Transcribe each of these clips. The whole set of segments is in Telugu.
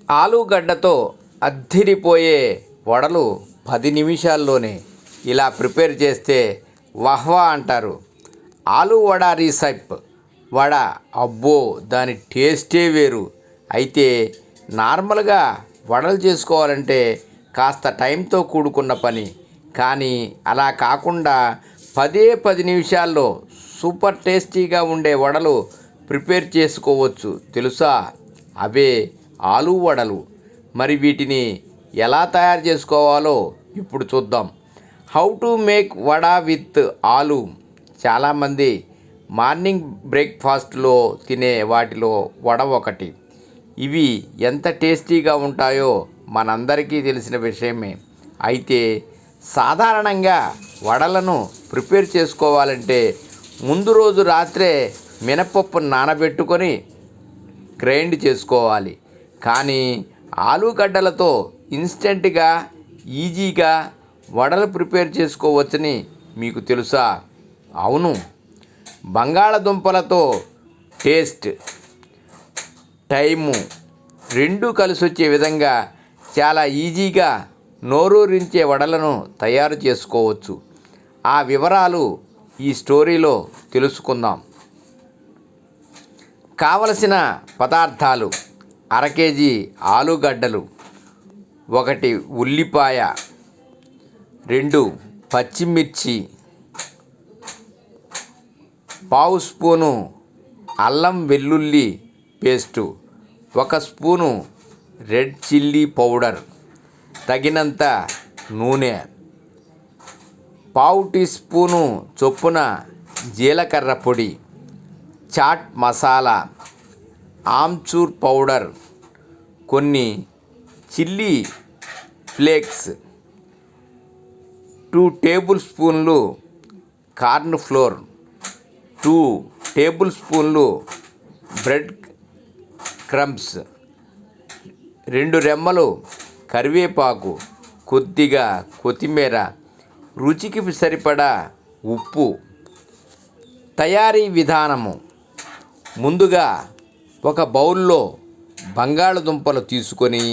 ఆలుగడ్డతో అద్దిరిపోయే వడలు 10 నిమిషాల్లోనే ఇలా ప్రిపేర్ చేస్తే వహ్వా అంటారు. ఆలు వడ రెసిపీ వడ అబ్బో దాని టేస్టే వేరు. అయితే నార్మల్గా వడలు చేసుకోవాలంటే కాస్త టైంతో కూడుకున్న పని. కానీ అలా కాకుండా 10 నిమిషాల్లో సూపర్ టేస్టీగా ఉండే వడలు ప్రిపేర్ చేసుకోవచ్చు తెలుసా? అవే ఆలు వడలు. మరి వీటిని ఎలా తయారు చేసుకోవాలో ఇప్పుడు చూద్దాం. How to make vada with ఆలు. చాలామంది మార్నింగ్ బ్రేక్ఫాస్ట్లో తినే వాటిలో వడ ఒకటి. ఇవి ఎంత టేస్టీగా ఉంటాయో మనందరికీ తెలిసిన విషయమే. అయితే సాధారణంగా వడలను ప్రిపేర్ చేసుకోవాలంటే ముందు రోజు రాత్రే మినపప్పును నానబెట్టుకొని గ్రైండ్ చేసుకోవాలి. కానీ ఆలుగడ్డలతో ఇన్స్టెంట్గా ఈజీగా వడలు ప్రిపేర్ చేసుకోవచ్చని మీకు తెలుసా? అవును, బంగాళదుంపలతో టేస్ట్, టైము రెండూ కలిసి వచ్చే విధంగా చాలా ఈజీగా నోరూరించే వడలను తయారు చేసుకోవచ్చు. ఆ వివరాలు ఈ స్టోరీలో తెలుసుకుందాం. కావలసిన పదార్థాలు: 1/2 కేజీ ఆలుగడ్డలు, 1 ఉల్లిపాయ, 2 పచ్చిమిర్చి, 1/2 స్పూను అల్లం వెల్లుల్లి paste, 1 spoon red chilli powder, తగినంత నూనె, 1/2 టీ స్పూను చొప్పున జీలకర్ర పొడి, చాట్ మసాలా, ఆమ్చూర్ పౌడర్, కొన్ని చిల్లీ ఫ్లేక్స్, 2 టేబుల్ స్పూన్లు కార్న్ ఫ్లోర్, 2 టేబుల్ స్పూన్లు బ్రెడ్ క్రమ్స్, 2 రెమ్మలు కరివేపాకు, కొద్దిగా కొత్తిమీర, రుచికి సరిపడా ఉప్పు. తయారీ విధానము: ముందుగా ఒక బౌల్లో బంగాళదుంపలు తీసుకొని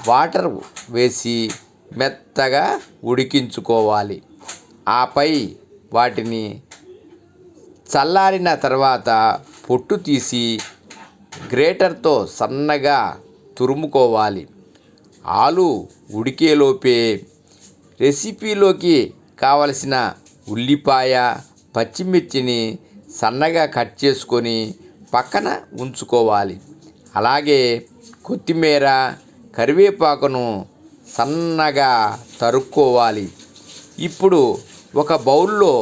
వాటర్ వేసి మెత్తగా ఉడికించుకోవాలి. ఆపై వాటిని చల్లారిన తర్వాత పొట్టు తీసి గ్రేటర్తో సన్నగా తురుముకోవాలి. ఆలు ఉడికేలోపే రెసిపీలోకి కావలసిన ఉల్లిపాయ, పచ్చిమిర్చిని సన్నగా కట్ చేసుకొని పక్కన ఉంచుకోవాలి. అలాగే కొత్తిమీర, కరివేపాకును సన్నగా తరుక్కోవాలి. ఇప్పుడు ఒక బౌల్లో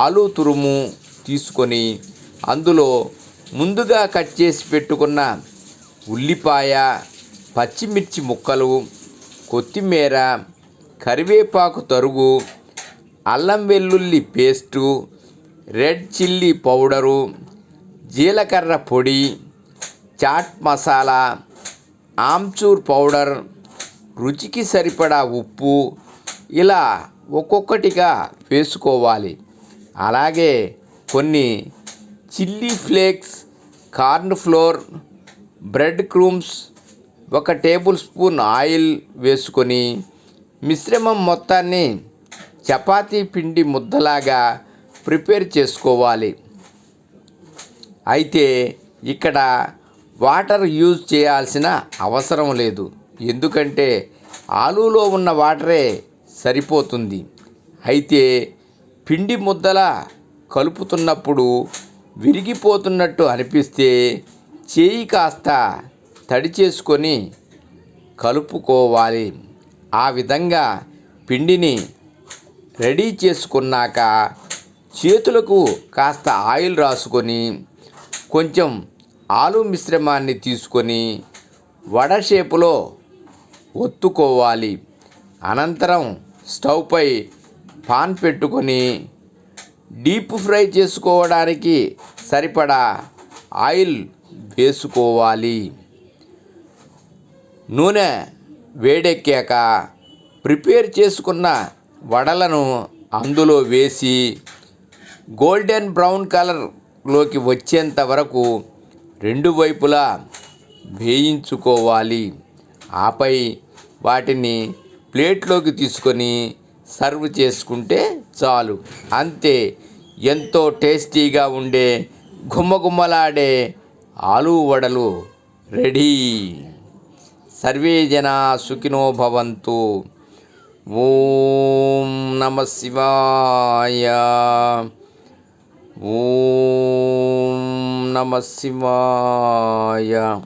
ఆలు తురుము తీసుకొని అందులో ముందుగా కట్ చేసి పెట్టుకున్న ఉల్లిపాయ, పచ్చిమిర్చి ముక్కలు, కొత్తిమీర, కరివేపాకు తరుగు, అల్లం వెల్లుల్లి పేస్టు, రెడ్ చిల్లీ పౌడరు, జీలకర్ర పొడి, చాట్ మసాలా, ఆమ్చూర్ పౌడర్, రుచికి సరిపడా ఉప్పు ఇలా ఒక్కొక్కటిగా వేసుకోవాలి. అలాగే కొన్ని chilli flakes, corn flour, bread crumbs, 1 tablespoon oil వేసుకొని మిశ్రమం మొత్తాన్ని చపాతీ పిండి ముద్దలాగా ప్రిపేర్ చేసుకోవాలి. అయితే ఇక్కడ వాటర్ యూజ్ చేయాల్సిన అవసరం లేదు, ఎందుకంటే ఆలూలో ఉన్న వాటరే సరిపోతుంది. అయితే పిండి ముద్దలా కలుపుతున్నప్పుడు విరిగిపోతున్నట్టు అనిపిస్తే చేయి కాస్త తడి చేసుకొని కలుపుకోవాలి. ఆ విధంగా పిండిని రెడీ చేసుకున్నాక చేతులకు కాస్త ఆయిల్ రాసుకొని కొంచెం ఆలు మిశ్రమాన్ని తీసుకొని వడ షేపులో ఒత్తుకోవాలి. అనంతరం స్టవ్పై పాన్ పెట్టుకొని డీప్ ఫ్రై చేసుకోవడానికి సరిపడా ఆయిల్ వేసుకోవాలి. నూనె వేడెక్కాక ప్రిపేర్ చేసుకున్న వడలను అందులో వేసి గోల్డెన్ బ్రౌన్ కలర్లోకి వచ్చేంత వరకు 2 వైపులా వేయించుకోవాలి. ఆపై వాటిని ప్లేట్లోకి తీసుకొని సర్వ్ చేసుకుంటే చాలు. అంతే, ఎంతో టేస్టీగా ఉండే గుమ్మగుమ్మలాడే ఆలు వడలు రెడీ. సర్వే జనా సుఖినో భవంతు. ఓం నమః శివాయ. ఓం నమః శివాయ.